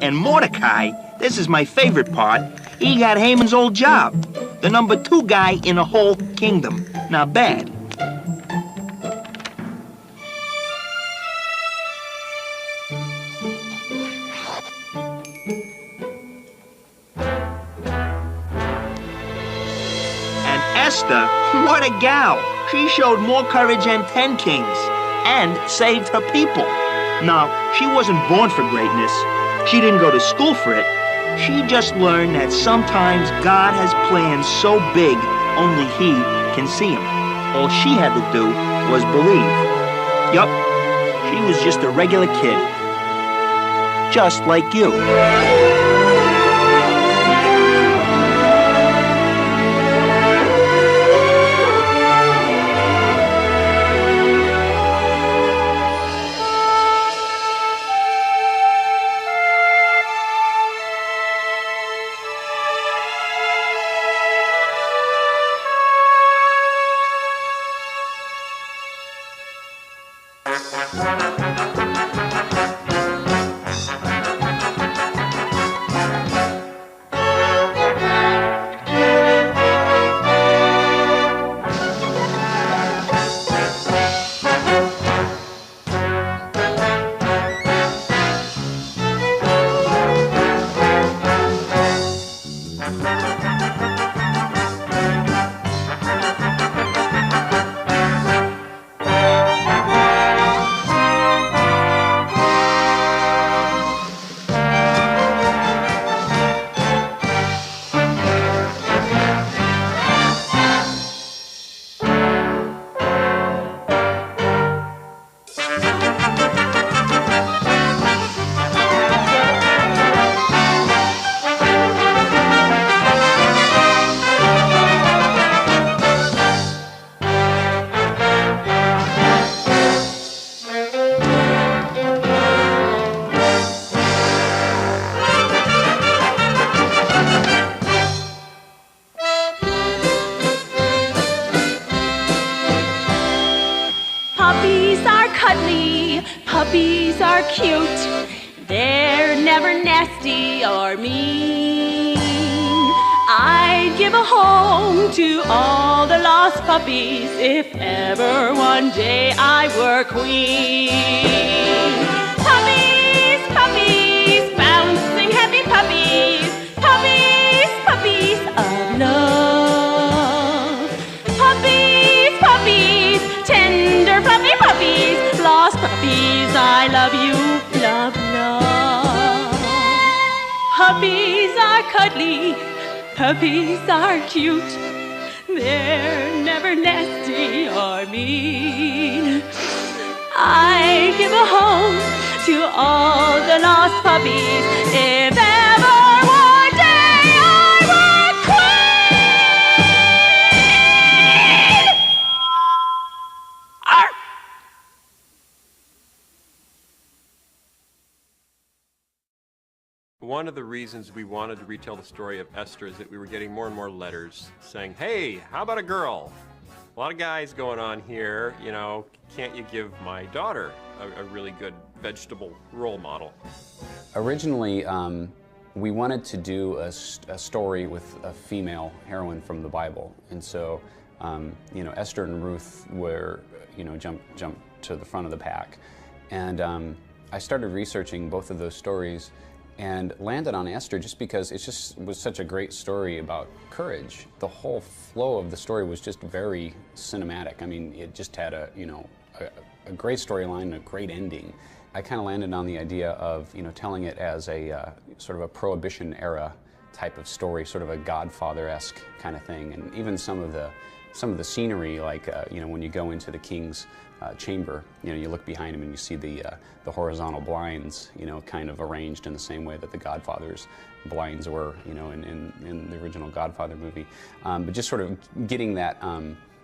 And Mordecai, this is my favorite part, he got Haman's old job. The #2 guy in the whole kingdom. Not bad. And Esther, what a gal. She showed more courage than 10 kings and saved her people. Now, she wasn't born for greatness. She didn't go to school for it. She just learned that sometimes God has plans so big, only He can see them. All she had to do was believe. Yup, she was just a regular kid. Just like you. Puppies are cute. They're never nasty or mean. I'd give a home to all the lost puppies if ever one day I were queen. Puppies, puppies, bouncing happy puppies. Puppies, puppies of love. Puppies, puppies, tender fluffy puppies. Lost puppies, I love you, love, love. Puppies are cuddly, puppies are cute. They're never nasty or mean. I give a home to all the lost puppies if ever one day I were queen. Arr! One of the reasons we wanted to retell the story of Esther is that we were getting more and more letters saying, hey, how about a girl? A lot of guys going on here, you know, can't you give my daughter a really good vegetable role model? Originally, we wanted to do a story with a female heroine from the Bible. And so, you know, Esther and Ruth were, you know, jumped to the front of the pack. And I started researching both of those stories and landed on Esther just because it just was such a great story about courage. The whole flow of the story was just very cinematic. I mean, it just had a great storyline and a great ending. I kind of landed on the idea of, you know, telling it as a sort of a Prohibition era type of story, sort of a Godfather-esque kind of thing. And even some of the scenery, like you know, when you go into the king's chamber, you know, you look behind him and you see the horizontal blinds, you know, kind of arranged in the same way that the Godfather's blinds were, you know, in the original Godfather movie. But just sort of getting that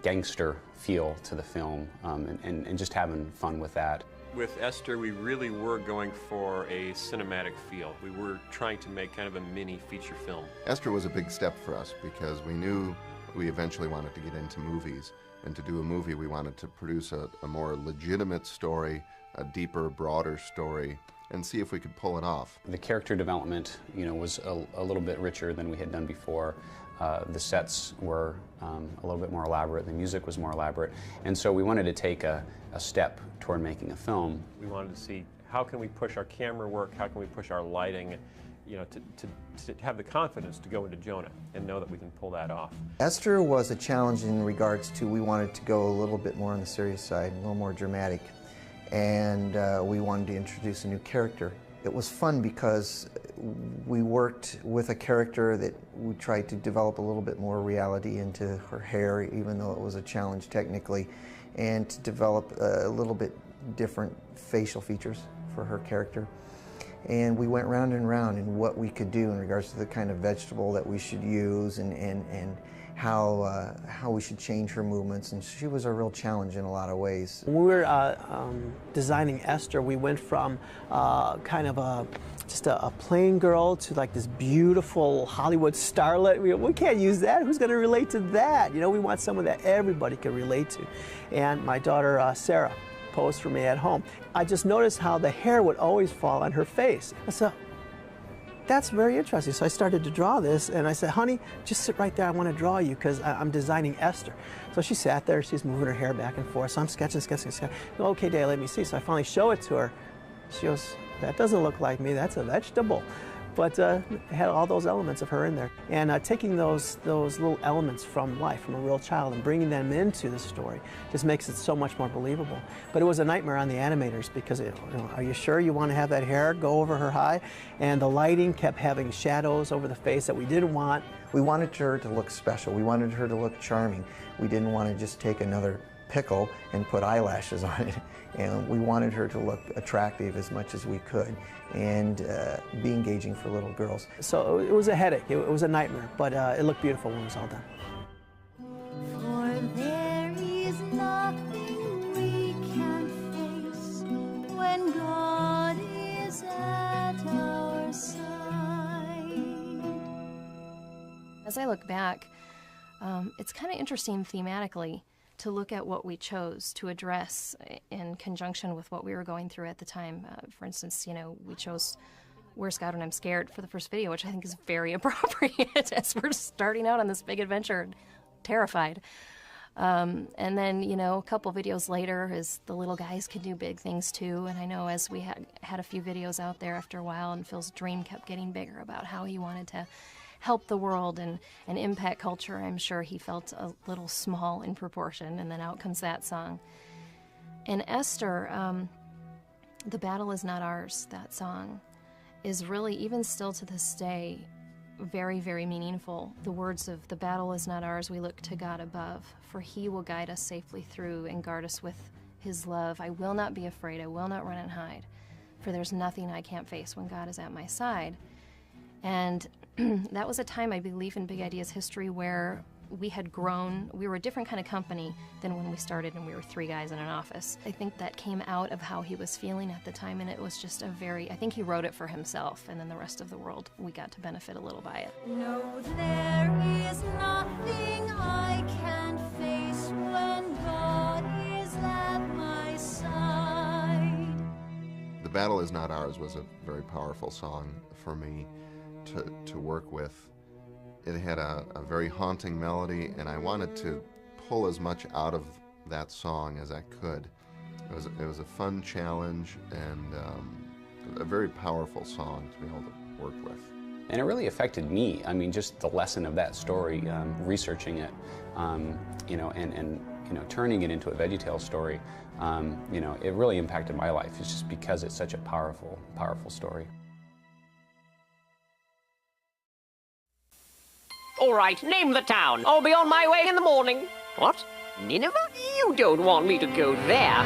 gangster feel to the film and just having fun with that. With Esther, we really were going for a cinematic feel. We were trying to make kind of a mini feature film. Esther was a big step for us because we knew we eventually wanted to get into movies. And to do a movie, we wanted to produce a more legitimate story a deeper, broader story and see if we could pull it off. The character development, was a little bit richer than we had done before. The sets were a little bit more elaborate, the music was more elaborate, and so we wanted to take a step toward making a film. We wanted to see how can we push our camera work, how can we push our lighting, to have the confidence to go into Jonah and know that we can pull that off. Esther was a challenge in regards to we wanted to go a little bit more on the serious side, a little more dramatic, and we wanted to introduce a new character. It was fun because we worked with a character that we tried to develop a little bit more reality into her hair, even though it was a challenge technically, and to develop a little bit different facial features for her character. And we went round and round in what we could do in regards to the kind of vegetable that we should use and how we should change her movements. And she was a real challenge in a lot of ways. When we were designing Esther, we went from kind of just a plain girl to like this beautiful Hollywood starlet. We can't use that. Who's going to relate to that? We want someone that everybody can relate to. And my daughter, Sarah, posed for me at home. I just noticed how the hair would always fall on her face. I said, that's very interesting. So I started to draw this, and I said, honey, just sit right there. I want to draw you because I'm designing Esther. So she sat there. She's moving her hair back and forth. So I'm sketching. Okay, Dad, let me see. So I finally show it to her. She goes, that doesn't look like me. That's a vegetable. But it had all those elements of her in there. And taking those little elements from life, from a real child, and bringing them into the story just makes it so much more believable. But it was a nightmare on the animators because, are you sure you want to have that hair go over her high? And the lighting kept having shadows over the face that we didn't want. We wanted her to look special. We wanted her to look charming. We didn't want to just take another pickle and put eyelashes on it. And we wanted her to look attractive as much as we could and be engaging for little girls. So it was a headache, it was a nightmare, but it looked beautiful when it was all done. For there is nothing we can face when God is at our side. As I look back, it's kind of interesting thematically to look at what we chose to address in conjunction with what we were going through at the time. For instance, we chose Where's God When I'm Scared for the first video, which I think is very appropriate as we're starting out on this big adventure, terrified. And then, a couple videos later is The Little Guys Can Do Big Things Too. And I know as we had a few videos out there after a while, and Phil's dream kept getting bigger about how he wanted to help the world and impact culture, I'm sure he felt a little small in proportion, and then out comes that song. And Esther, The Battle Is Not Ours, that song, is really, even still to this day, very, very meaningful. The words of the battle is not ours, we look to God above, for he will guide us safely through and guard us with his love. I will not be afraid, I will not run and hide, for there's nothing I can't face when God is at my side. And that was a time, I believe, in Big Ideas history where we had grown. We were a different kind of company than when we started and we were 3 guys in an office. I think that came out of how he was feeling at the time, and it was just I think he wrote it for himself, and then the rest of the world, we got to benefit a little by it. No, there is nothing I can't face when God is at my side. The Battle Is Not Ours was a very powerful song for me to work with. It had a very haunting melody, and I wanted to pull as much out of that song as I could. It was a fun challenge and a very powerful song to be able to work with. And it really affected me. I mean, just the lesson of that story, researching it, and turning it into a VeggieTales story, it really impacted my life. It's just because it's such a powerful, powerful story. All right, name the town. I'll be on my way in the morning. What? Nineveh? You don't want me to go there.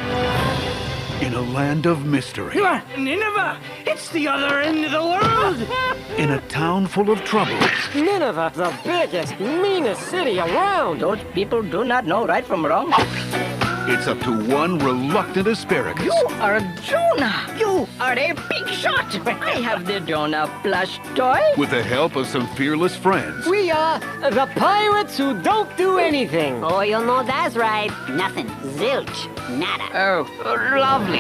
In a land of mystery. Nineveh! It's the other end of the world! In a town full of trouble. Nineveh, the biggest, meanest city around. Those people do not know right from wrong. It's up to one reluctant asparagus. You are Jonah! You are a big shot! I have the Jonah plush toy. With the help of some fearless friends. We are the pirates who don't do anything. Oh, you know that's right. Nothing. Zilch. Nada. Oh, lovely.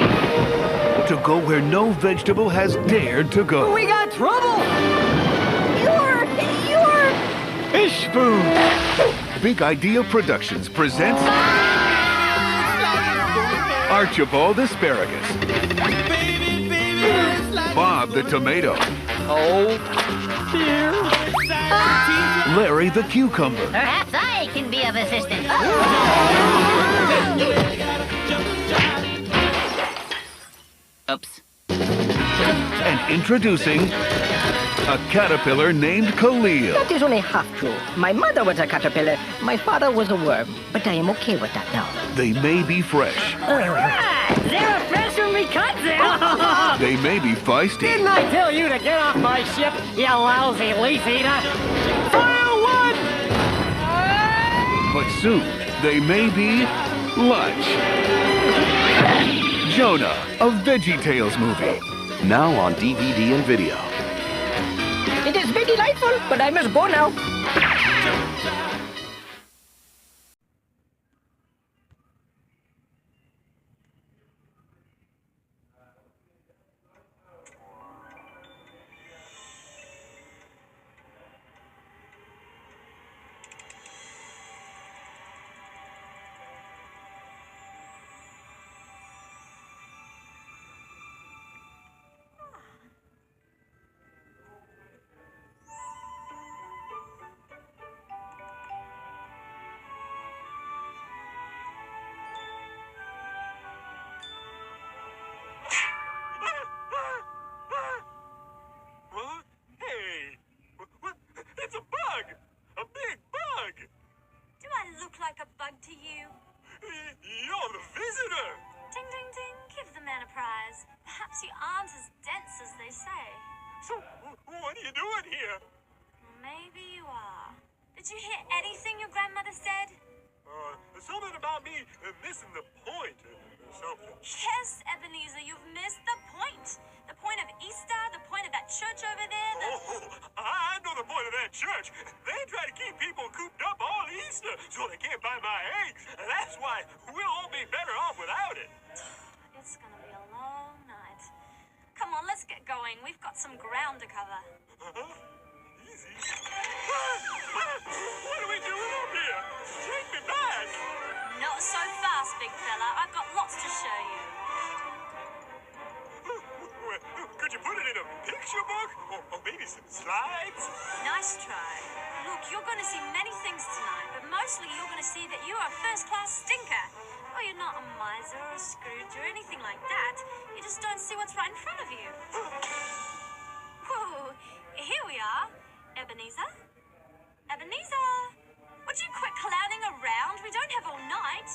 To go where no vegetable has dared to go. We got trouble! You're... Fish food! Big Idea Productions presents Archibald Asparagus. Bob the Tomato. Oh, dear. Larry the Cucumber. Perhaps I can be of assistance. Oops. And introducing a caterpillar named Khalil. That is only half true. My mother was a caterpillar. My father was a worm. But I am okay with that now. They may be fresh. They're fresh when we cut them. They may be feisty. Didn't I tell you to get off my ship, you lousy leaf eater? Fire one! But soon, they may be lunch. Jonah, a VeggieTales movie. Now on DVD and video. It has been delightful, but I must go now. To you. You're the visitor! Ding, ding, ding. Give the man a prize. Perhaps you aren't as dense as they say. So, what are you doing here? Maybe you are. Did you hear anything your grandmother said? Something about me missing the point or something. Yes, Ebenezer, you've missed the point. The point of Easter, the point of that church over there. I know the point of that church. They try to keep people cooped up all Easter so they can't buy my eggs. And that's why we'll all be better off without it. It's gonna be a long night. Come on, let's get going. We've got some ground to cover. Easy. What are we doing up here? Take me back. Not so fast, big fella. I've got lots to show you. Could you put it in a picture book? Or maybe some slides? Nice try. Look, you're going to see many things tonight, but mostly you're going to see that you are a first-class stinker. Oh, you're not a miser or a Scrooge or anything like that. You just don't see what's right in front of you. Whoa, here we are. Ebenezer? Ebenezer! Would you quit clowning around? We don't have all night.